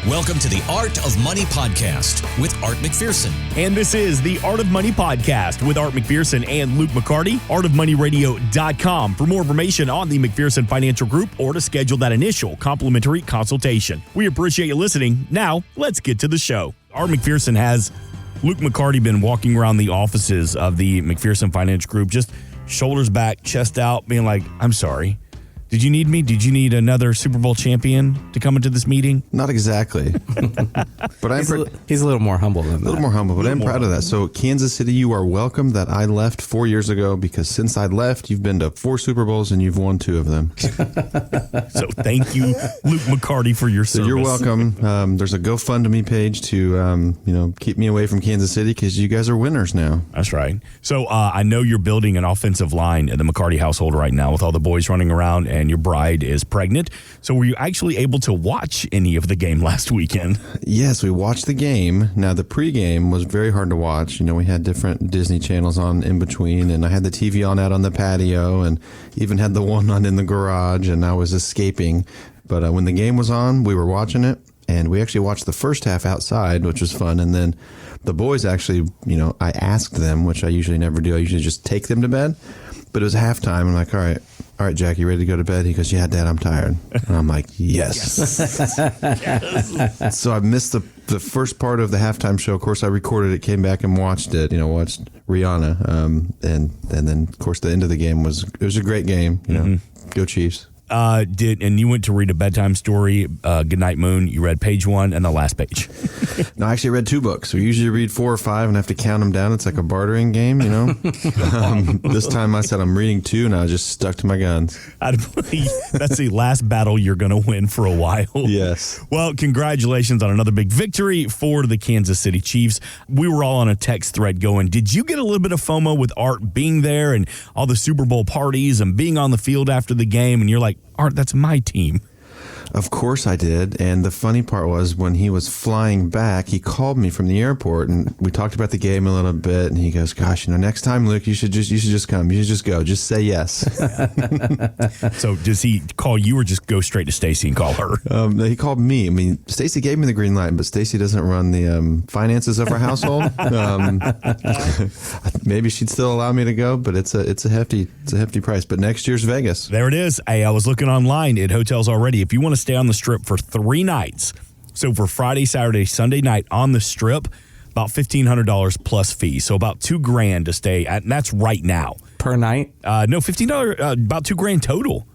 Welcome to the Art of Money Podcast with Art McPherson. And this is the Art of Money Podcast with Art McPherson and Luke McCarty, artofmoneyradio.com for more information on the McPherson Financial Group or to schedule that initial complimentary consultation. We appreciate you listening. Now, let's get to the show. Art McPherson has Luke McCarty been walking around the offices of the McPherson Financial Group, just shoulders back, chest out, being like, I'm sorry. Did you need me? Did you need another Super Bowl champion to come into this meeting? Not exactly. But he's a little more humble than that. A little more humble, but I'm proud of that. So, Kansas City, you are welcome that I left 4 years ago because since I left, you've been to 4 Super Bowls and you've won 2 of them. So, thank you, Luke McCarty, for your service. So you're welcome. There's a GoFundMe page to, keep me away from Kansas City because you guys are winners now. That's right. So, I know you're building an offensive line at the McCarty household right now with all the boys running around, and your bride is pregnant. So were you actually able to watch any of the game last weekend? Yes, we watched the game. Now, the pregame was very hard to watch. We had different Disney channels on in between, and I had the TV on out on the patio and even had the one on in the garage, and I was escaping. But when the game was on, we were watching it, and we actually watched the first half outside, which was fun. And then the boys actually, I asked them, which I usually never do. I usually just take them to bed. But it was halftime. I'm like, all right, Jack, you ready to go to bed? He goes, yeah, Dad, I'm tired. And I'm like, yes. Yes. So I missed the first part of the halftime show. Of course, I recorded it, came back and watched it, watched Rihanna. And then, of course, the end of the game was a great game. Go Chiefs. And you went to read a bedtime story, Goodnight Moon. You read page 1 and the last page. No, I actually read 2 books. We usually read 4 or 5 and have to count them down. It's like a bartering game, This time I said I'm reading 2 and I just stuck to my guns. That's the last battle you're going to win for a while. Yes. Well, congratulations on another big victory for the Kansas City Chiefs. We were all on a text thread going, did you get a little bit of FOMO with Art being there and all the Super Bowl parties and being on the field after the game? And you're like, Art, that's my team. Of course I did. And the funny part was when he was flying back, he called me from the airport and we talked about the game a little bit. And he goes, gosh, next time, Luke, you should just come. You should just go. Just say yes. So does he call you or just go straight to Stacy and call her? He called me. I mean, Stacy gave me the green light, but Stacy doesn't run the finances of our household. Maybe she'd still allow me to go, but it's a hefty price. But next year's Vegas. There it is. Hey, I was looking online at hotels already. If you want to stay on the Strip for 3 nights, so for Friday, Saturday, Sunday night on the Strip, about $1,500 plus fees. So about $2,000 to stay at, and that's right now. Per night? No, $15, about $2,000 total.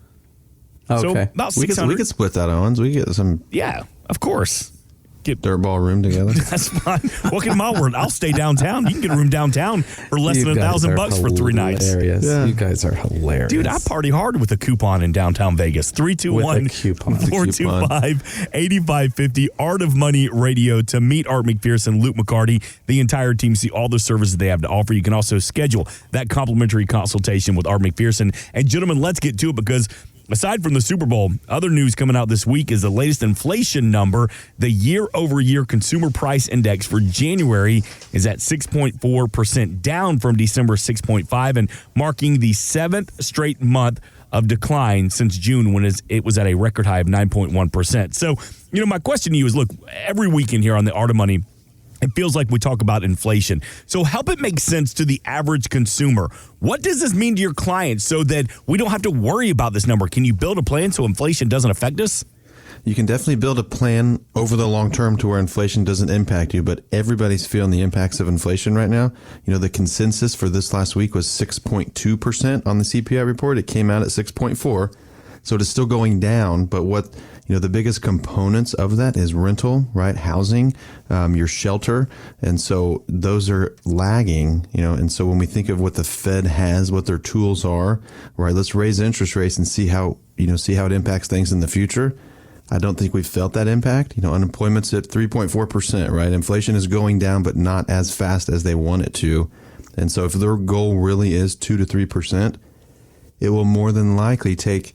Okay. So about $600. We could split that, Owens. We get some. Yeah, of course. Get dirtball room together. That's fine. Welcome to my world. I'll stay downtown. You can get a room downtown for less than $1,000 for 3 nights. Yeah. You guys are hilarious. Dude, I party hard with a coupon in downtown Vegas. 321-425-8550. Art of Money Radio to meet Art McPherson, Luke McCarty, the entire team, see all the services they have to offer. You can also schedule that complimentary consultation with Art McPherson. And gentlemen, let's get to it because aside from the Super Bowl, other news coming out this week is the latest inflation number. The year-over-year consumer price index for January is at 6.4%, down from December 6.5%, and marking the 7th straight month of decline since June when it was at a record high of 9.1%. So, my question to you is, look, every weekend here on the Art of Money, it feels like we talk about inflation. So help it make sense to the average consumer. What does this mean to your clients so that we don't have to worry about this number? Can you build a plan so inflation doesn't affect us? You can definitely build a plan over the long term to where inflation doesn't impact you, but everybody's feeling the impacts of inflation right now. The consensus for this last week was 6.2% on the CPI report. It came out at 6.4%. So it is still going down, but what the biggest components of that is rental, right? Housing, your shelter. And so those are lagging, and so when we think of what the Fed has, what their tools are, right? Let's raise interest rates and see how it impacts things in the future. I don't think we've felt that impact. Unemployment's at 3.4%, right? Inflation is going down, but not as fast as they want it to. And so if their goal really is 2 to 3%, it will more than likely take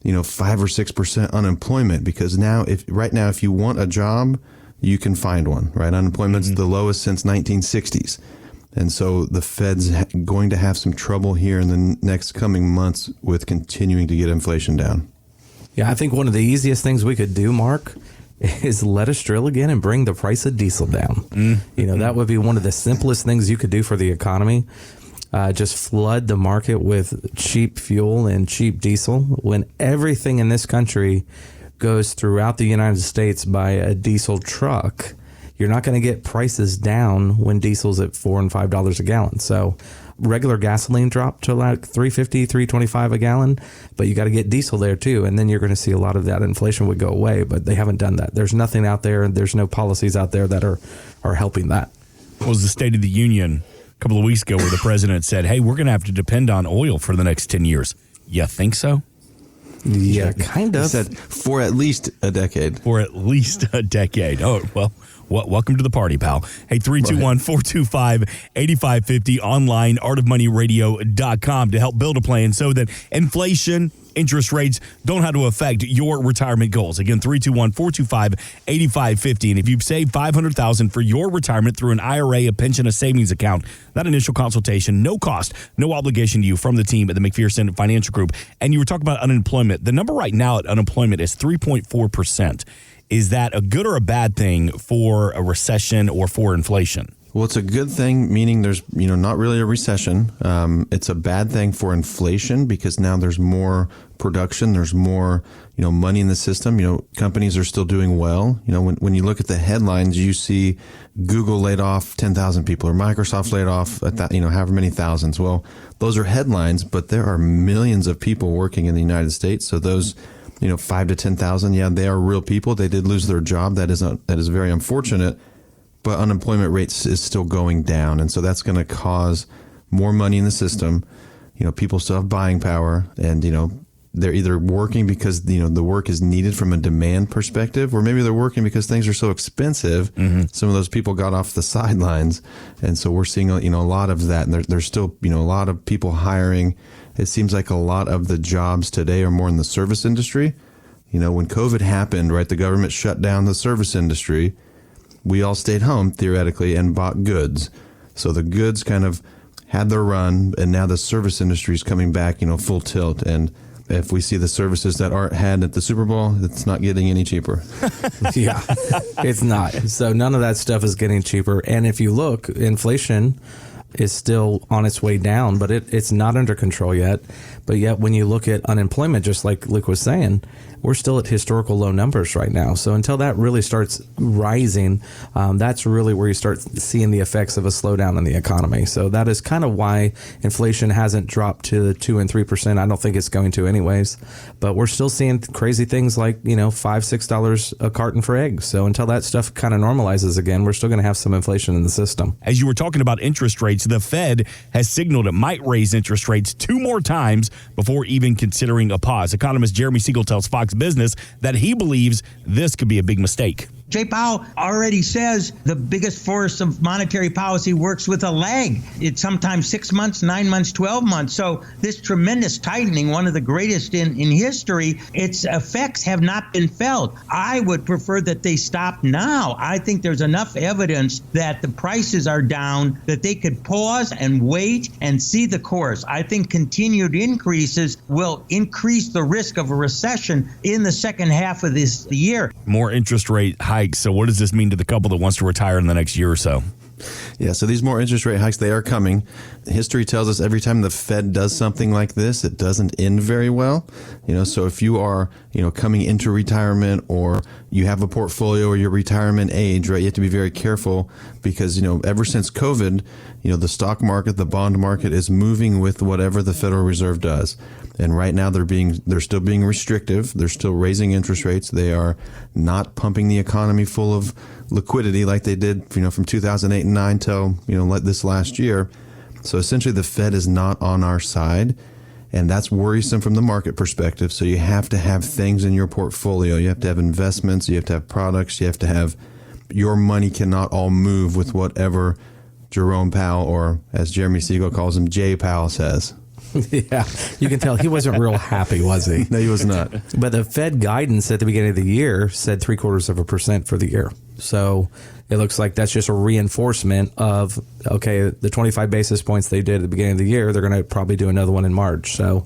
5 or 6% unemployment, because if you want a job, you can find one, right? Unemployment's the lowest since 1960s. And so the Fed's going to have some trouble here in the next coming months with continuing to get inflation down. Yeah, I think one of the easiest things we could do, Mark, is let us drill again and bring the price of diesel down. That would be one of the simplest things you could do for the economy. Just flood the market with cheap fuel and cheap diesel when everything in this country goes throughout the United States by a diesel truck. You're not going to get prices down when diesel's at $4 and $5 a gallon. So regular gasoline dropped to like $3.50, $3.25 a gallon, but you got to get diesel there too. And then you're going to see a lot of that inflation would go away, but they haven't done that. There's nothing out there, and there's no policies out there that are helping that. What was the State of the Union a couple of weeks ago where the president said, hey, we're going to have to depend on oil for the next 10 years. You think so? Yeah, kind of. He said for at least a decade. For at least a decade. Oh, well, welcome to the party, pal. Hey, 321-425-8550, online, artofmoneyradio.com to help build a plan so that inflation, interest rates don't have to affect your retirement goals. Again, 321-425-8550. And if you've saved $500,000 for your retirement through an IRA, a pension, a savings account, that initial consultation, no cost, no obligation to you from the team at the McPherson Financial Group. And you were talking about unemployment. The number right now at unemployment is 3.4%. Is that a good or a bad thing for a recession or for inflation? Well, it's a good thing, meaning there's, not really a recession. It's a bad thing for inflation because now there's more production. There's more, money in the system. Companies are still doing well. When you look at the headlines, you see Google laid off 10,000 people or Microsoft laid off, however many thousands. Well, those are headlines, but there are millions of people working in the United States. So those 5 to 10,000. Yeah, they are real people. They did lose their job. That is very unfortunate. But unemployment rates is still going down, and so that's going to cause more money in the system. People still have buying power, and they're either working because the work is needed from a demand perspective, or maybe they're working because things are so expensive. Mm-hmm. Some of those people got off the sidelines, and so we're seeing a lot of that. And there's still a lot of people hiring. It seems like a lot of the jobs today are more in the service industry. When COVID happened, right, the government shut down the service industry. We all stayed home, theoretically, and bought goods. So the goods kind of had their run, and now the service industry is coming back, full tilt. And if we see the services that Art had at the Super Bowl, it's not getting any cheaper. Yeah, it's not. So none of that stuff is getting cheaper. And if you look, inflation is still on its way down, but it's not under control yet. But yet when you look at unemployment, just like Luke was saying, we're still at historical low numbers right now. So until that really starts rising, that's really where you start seeing the effects of a slowdown in the economy. So that is kind of why inflation hasn't dropped to 2 and 3%. I don't think it's going to anyways, but we're still seeing crazy things like, $5, $6 a carton for eggs. So until that stuff kind of normalizes again, we're still going to have some inflation in the system. As you were talking about interest rates, the Fed has signaled it might raise interest rates 2 more times before even considering a pause. Economist Jeremy Siegel tells Fox Business that he believes this could be a big mistake. Jay Powell already says the biggest force of monetary policy works with a lag. It's sometimes 6 months, 9 months, 12 months. So this tremendous tightening, one of the greatest in history, its effects have not been felt. I would prefer that they stop now. I think there's enough evidence that the prices are down, that they could pause and wait and see the course. I think continued increases will increase the risk of a recession in the second half of this year. More interest rate hikes. So what does this mean to the couple that wants to retire in the next year or so? Yeah, so these more interest rate hikes, they are coming. History tells us every time the Fed does something like this, it doesn't end very well. So if you are, coming into retirement or you have a portfolio or your retirement age, right, you have to be very careful because, ever since COVID, the stock market, the bond market is moving with whatever the Federal Reserve does. And right now they're still being restrictive. They're still raising interest rates. They are not pumping the economy full of liquidity like they did, from 2008 and 9 till, this last year. So essentially the Fed is not on our side, and that's worrisome from the market perspective. So you have to have things in your portfolio. You have to have investments. You have to have products. You have to have your money cannot all move with whatever Jerome Powell, or as Jeremy Siegel calls him, Jay Powell says. Yeah, you can tell he wasn't real happy, was he? No, he was not. But the Fed guidance at the beginning of the year said 0.75% for the year. So it looks like that's just a reinforcement of, okay, the 25 basis points they did at the beginning of the year, they're going to probably do another one in March. So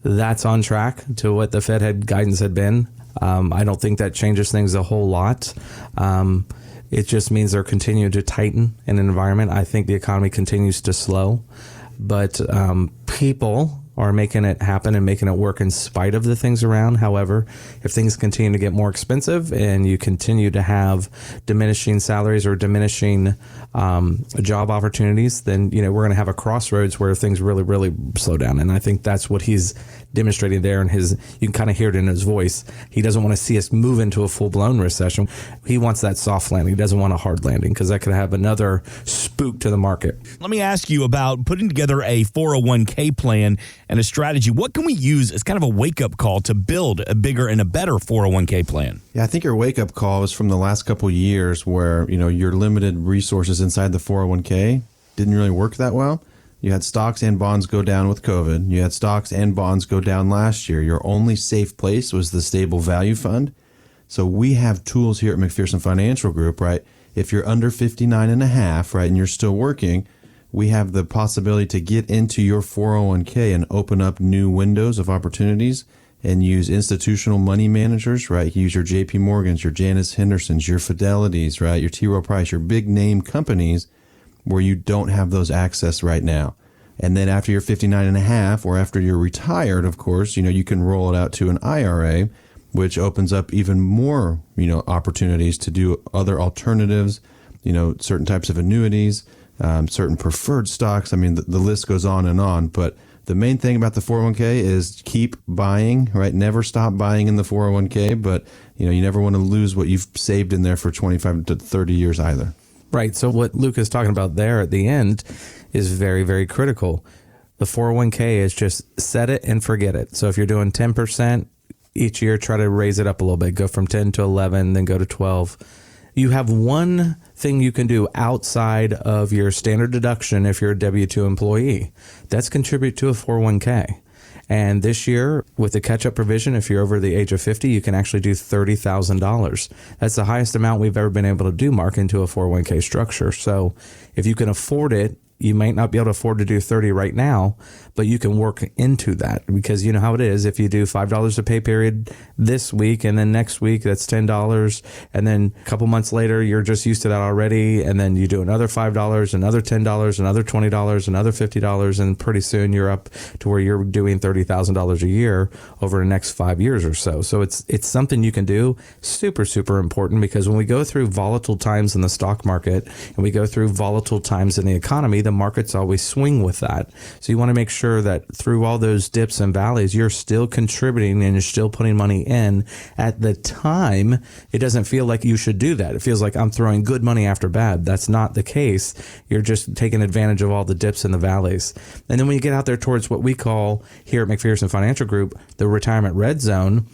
that's on track to what the Fed had guidance had been. I don't think that changes things a whole lot. It just means they're continuing to tighten in an environment. I think the economy continues to slow, but people are making it happen and making it work in spite of the things around. However, if things continue to get more expensive and you continue to have diminishing salaries or diminishing job opportunities, then we're going to have a crossroads where things really, really slow down. And I think that's what he's demonstrating there. And you can kind of hear it in his voice. He doesn't want to see us move into a full-blown recession. He wants that soft landing. He doesn't want a hard landing because that could have another spook to the market. Let me ask you about putting together a 401k plan and a strategy. What can we use as kind of a wake-up call to build a bigger and a better 401k plan? Yeah, I think your wake-up call is from the last couple of years where, your limited resources inside the 401k didn't really work that well. You had stocks and bonds go down with COVID. You had stocks and bonds go down last year. Your only safe place was the stable value fund. So we have tools here at McPherson Financial Group, right? If you're under 59 and a half, right, and you're still working, we have the possibility to get into your 401k and open up new windows of opportunities and use institutional money managers, right? Use your JP Morgans, your Janus Hendersons, your Fidelities, right? Your T. Rowe Price, your big name companies where you don't have those access right now. And then after you're 59 and a half or after you're retired, of course, you can roll it out to an IRA, which opens up even more, opportunities to do other alternatives, certain types of annuities, certain preferred stocks. I mean, the list goes on and on. But the main thing about the 401k is keep buying, right? Never stop buying in the 401k, but you never want to lose what you've saved in there for 25 to 30 years either. Right. So what Luke is talking about there at the end is very, very critical. The 401k is just set it and forget it. So if you're doing 10% each year, try to raise it up a little bit. Go from 10 to 11, then go to 12. You have one thing you can do outside of your standard deduction if you're a W-2 employee. That's contribute to a 401k. And this year, with the catch-up provision, if you're over the age of 50, you can actually do $30,000. That's the highest amount we've ever been able to do, Mark, into a 401k structure. So if you can afford it, you might not be able to afford to do 30 right now, but you can work into that because you know how it is. If you do $5 a pay period this week and then next week, that's $10. And then a couple months later, you're just used to that already. And then you do another $5, another $10, another $20, another $50. And pretty soon you're up to where you're doing $30,000 a year over the next 5 years or so. So it's something you can do. Super, super important because when we go through volatile times in the stock market and we go through volatile times in the economy, the markets always swing with that. So you want to make sure that through all those dips and valleys, you're still contributing and you're still putting money in. At the time, it doesn't feel like you should do that. It feels like I'm throwing good money after bad. That's not the case. You're just taking advantage of all the dips and the valleys. And then when you get out there towards what we call here at McPherson Financial Group, the retirement red zone,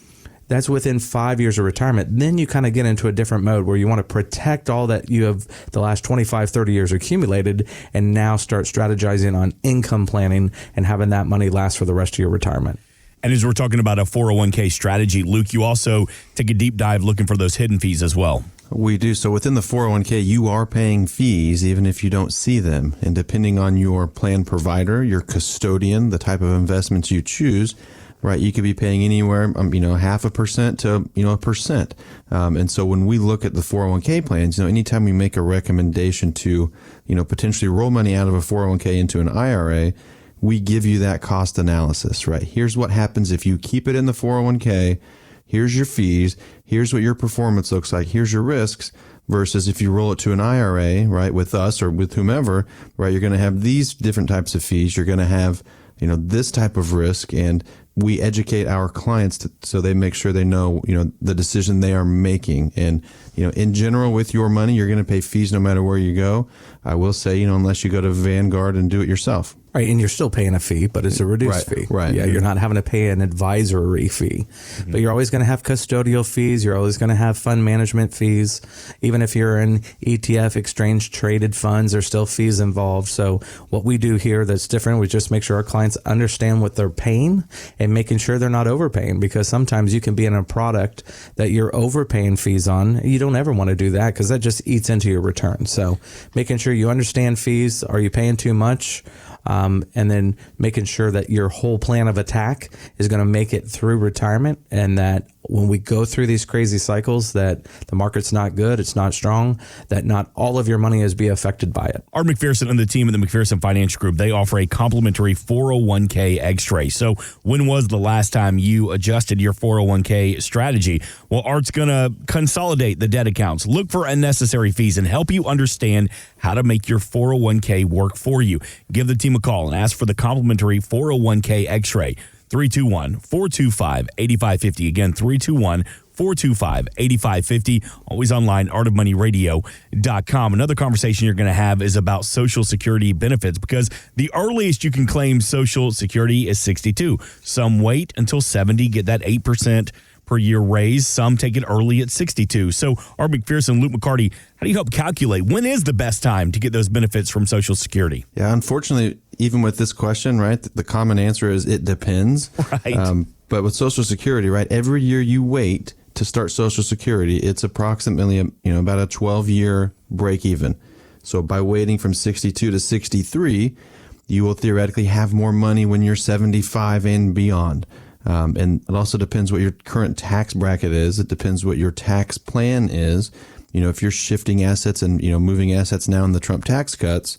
that's within 5 years of retirement. Then you kind of get into a different mode where you want to protect all that you have the last 25, 30 years accumulated and now start strategizing on income planning and having that money last for the rest of your retirement. And as we're talking about a 401k strategy, Luke, you also take a deep dive looking for those hidden fees as well. We do. So within the 401k, you are paying fees even if you don't see them. And depending on your plan provider, your custodian, the type of investments you choose, right, you could be paying anywhere, 0.5% to, 1%. And so when we look at the 401k plans, anytime we make a recommendation to, potentially roll money out of a 401k into an IRA, we give you that cost analysis, right? Here's what happens if you keep it in the 401k. Here's your fees. Here's what your performance looks like. Here's your risks. Versus if you roll it to an IRA, right, with us or with whomever, right, you're going to have these different types of fees. You're going to have, this type of risk, and we educate our clients so they make sure they know, the decision they are making. And, in general, with your money, you're going to pay fees no matter where you go. I will say, unless you go to Vanguard and do it yourself. Right, and you're still paying a fee, but it's a reduced fee. Right. Yeah, you're not having to pay an advisory fee. Mm-hmm. But you're always going to have custodial fees. You're always going to have fund management fees. Even if you're in ETF, exchange traded funds, there's still fees involved. So what we do here that's different, we just make sure our clients understand what they're paying and making sure they're not overpaying, because sometimes you can be in a product that you're overpaying fees on. You don't ever want to do that because that just eats into your return. So making sure you understand fees. Are you paying too much? and then making sure that your whole plan of attack is going to make it through retirement, and that when we go through these crazy cycles that the market's not good, it's not strong, that not all of your money is be affected by it. Art McPherson and the team at the McPherson Financial Group, they offer a complimentary 401k X-ray. So when was the last time you adjusted your 401k strategy? Well, Art's going to consolidate the debt accounts, look for unnecessary fees, and help you understand how to make your 401k work for you. Give the team a call and ask for the complimentary 401k X-ray. 321-425-8550. Again, 321-425-8550. Always online, artofmoneyradio.com. Another conversation you're going to have is about Social Security benefits, because the earliest you can claim Social Security is 62. Some wait until 70, get that 8% per year raise. Some take it early at 62. So, Art McPherson, Luke McCarty, how do you help calculate when is the best time to get those benefits from Social Security? Yeah, unfortunately, even with this question, right, the common answer is it depends. Right. But with Social Security, right, every year you wait to start Social Security, it's approximately about a 12-year break even. So by waiting from 62 to 63, you will theoretically have more money when you're 75 and beyond. And it also depends what your current tax bracket is. It depends what your tax plan is. If you're shifting assets and, moving assets now in the Trump tax cuts,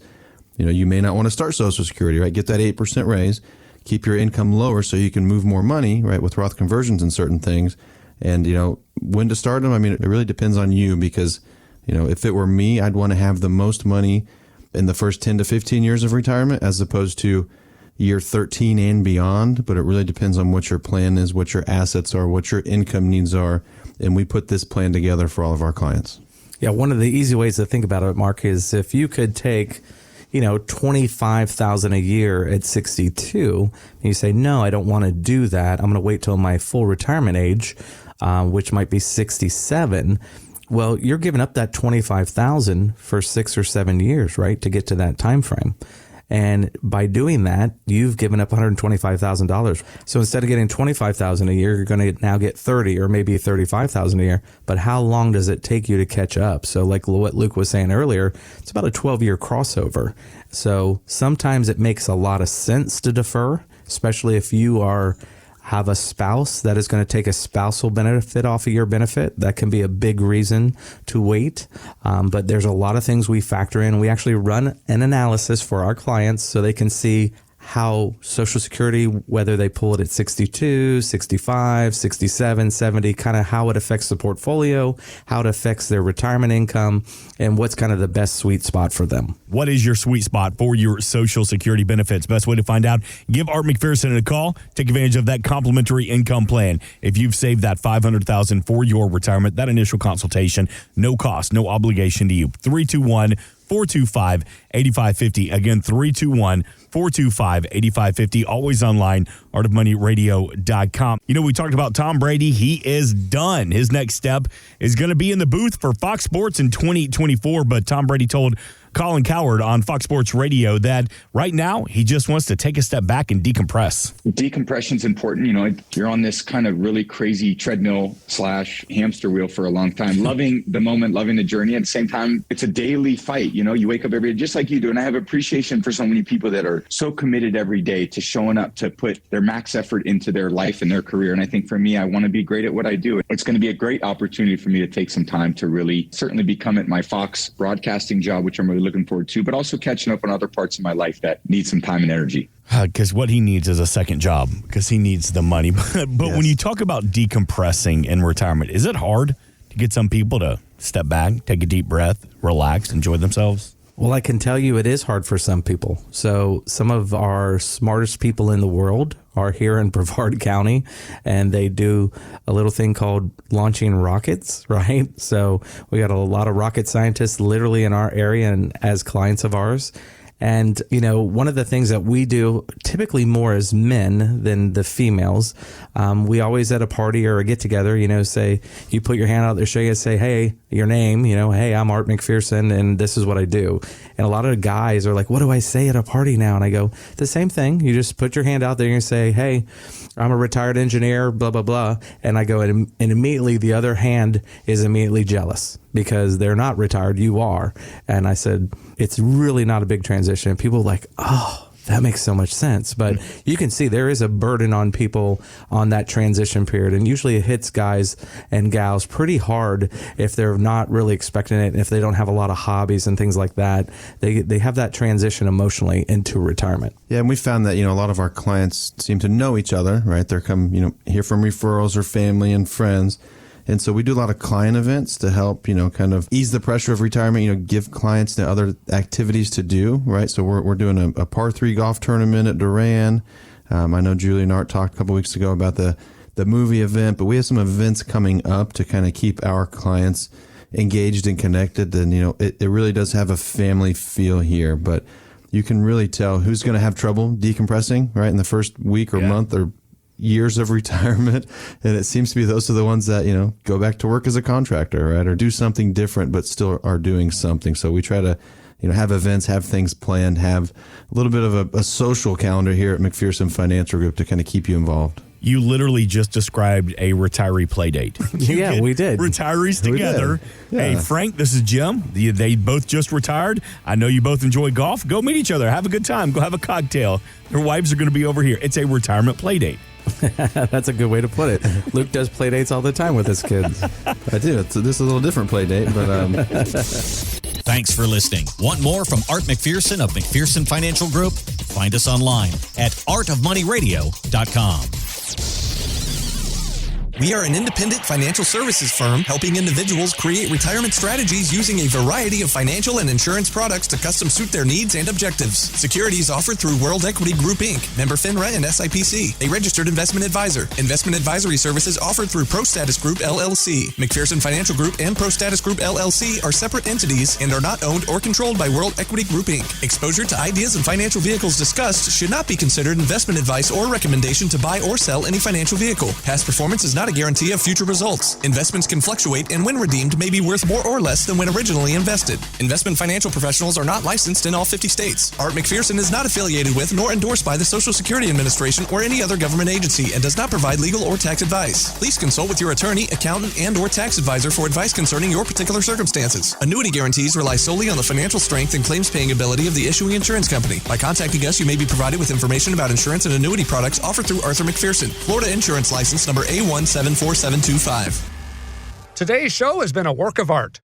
you may not want to start Social Security, right? Get that 8% raise, keep your income lower so you can move more money, right? With Roth conversions and certain things. And, when to start them, it really depends on you, because, if it were me, I'd want to have the most money in the first 10 to 15 years of retirement as opposed to year 13 and beyond. But it really depends on what your plan is, what your assets are, what your income needs are. And we put this plan together for all of our clients. Yeah, one of the easy ways to think about it, Mark, is if you could take, $25,000 a year at 62, and you say, no, I don't want to do that. I'm going to wait till my full retirement age, which might be 67. Well, you're giving up that $25,000 for 6 or 7 years, right, to get to that time frame. And by doing that, you've given up $125,000. So instead of getting $25,000 a year, you're going to now get $30,000 or maybe $35,000 a year. But how long does it take you to catch up? So like what Luke was saying earlier, it's about a 12-year crossover. So sometimes it makes a lot of sense to defer, especially if you have a spouse that is going to take a spousal benefit off of your benefit. That can be a big reason to wait. But there's a lot of things we factor in. We actually run an analysis for our clients so they can see how Social Security, whether they pull it at 62, 65, 67, 70, kind of how it affects the portfolio, how it affects their retirement income, and what's kind of the best sweet spot for them. What is your sweet spot for your Social Security benefits? Best way to find out, give Art McPherson a call. Take advantage of that complimentary income plan. If you've saved that $500,000 for your retirement, that initial consultation, no cost, no obligation to you. 321-425-8550. Again, 321-425-8550. Always online, artofmoneyradio.com. We talked about Tom Brady. He is done. His next step is going to be in the booth for Fox Sports in 2024. But Tom Brady told Colin Cowherd on Fox Sports Radio that right now he just wants to take a step back and decompress. Decompression's important. You're on this kind of really crazy treadmill / hamster wheel for a long time, loving the moment, loving the journey. At the same time, it's a daily fight. You wake up every day just like you do. And I have appreciation for so many people that are so committed every day to showing up to put their max effort into their life and their career. And I think for me, I want to be great at what I do. It's going to be a great opportunity for me to take some time to really certainly become at my Fox broadcasting job, which I'm really looking forward to, but also catching up on other parts of my life that need some time and energy. Because what he needs is a second job, because he needs the money. But Yes. When you talk about decompressing in retirement, is it hard to get some people to step back, take a deep breath, relax, enjoy themselves? Well, I can tell you it is hard for some people. So some of our smartest people in the world are here in Brevard County, and they do a little thing called launching rockets, right? So we got a lot of rocket scientists literally in our area and as clients of ours. And, one of the things that we do typically more as men than the females, we always at a party or a get together, say, you put your hand out there, show you, say, hey, your name, hey, I'm Art McPherson and this is what I do. And a lot of guys are like, what do I say at a party now? And I go, the same thing. You just put your hand out there and you say, hey, I'm a retired engineer, blah, blah, blah. And I go, and immediately the other hand is immediately jealous because they're not retired. You are. And I said, it's really not a big transition. People are like, oh, that makes so much sense. But you can see there is a burden on people on that transition period. And usually it hits guys and gals pretty hard if they're not really expecting it. And if they don't have a lot of hobbies and things like that, they have that transition emotionally into retirement. Yeah, and we found that, a lot of our clients seem to know each other, right? They're here from referrals or family and friends. And so we do a lot of client events to help, kind of ease the pressure of retirement, give clients the other activities to do, right? So we're doing a par 3 golf tournament at Duran. I know Julie and Art talked a couple weeks ago about the movie event, but we have some events coming up to kind of keep our clients engaged and connected. And, it really does have a family feel here, but you can really tell who's going to have trouble decompressing, right? In the first week or month or years of retirement. And it seems to be those are the ones that, go back to work as a contractor, right? Or do something different, but still are doing something. So we try to, have events, have things planned, have a little bit of a social calendar here at McPherson Financial Group to kind of keep you involved. You literally just described a retiree play date. Yeah, we did. Retirees together. Yeah. Hey, Frank, this is Jim. They both just retired. I know you both enjoy golf. Go meet each other. Have a good time. Go have a cocktail. Their wives are going to be over here. It's a retirement play date. That's a good way to put it. Luke does play dates all the time with his kids. I do. This is a little different play date, but Thanks for listening. Want more from Art McPherson of McPherson Financial Group? Find us online at artofmoneyradio.com. We are an independent financial services firm helping individuals create retirement strategies using a variety of financial and insurance products to custom suit their needs and objectives. Securities offered through World Equity Group, Inc., member FINRA and SIPC, a registered investment advisor. Investment advisory services offered through ProStatus Group, LLC. McPherson Financial Group and ProStatus Group, LLC are separate entities and are not owned or controlled by World Equity Group, Inc. Exposure to ideas and financial vehicles discussed should not be considered investment advice or recommendation to buy or sell any financial vehicle. Past performance is not a guarantee of future results. Investments can fluctuate and when redeemed may be worth more or less than when originally invested. Investment financial professionals are not licensed in all 50 states. Art McPherson is not affiliated with nor endorsed by the Social Security Administration or any other government agency and does not provide legal or tax advice. Please consult with your attorney, accountant, and or tax advisor for advice concerning your particular circumstances. Annuity guarantees rely solely on the financial strength and claims paying ability of the issuing insurance company. By contacting us, you may be provided with information about insurance and annuity products offered through Arthur McPherson. Florida Insurance License number A174. 725. Today's show has been a work of art.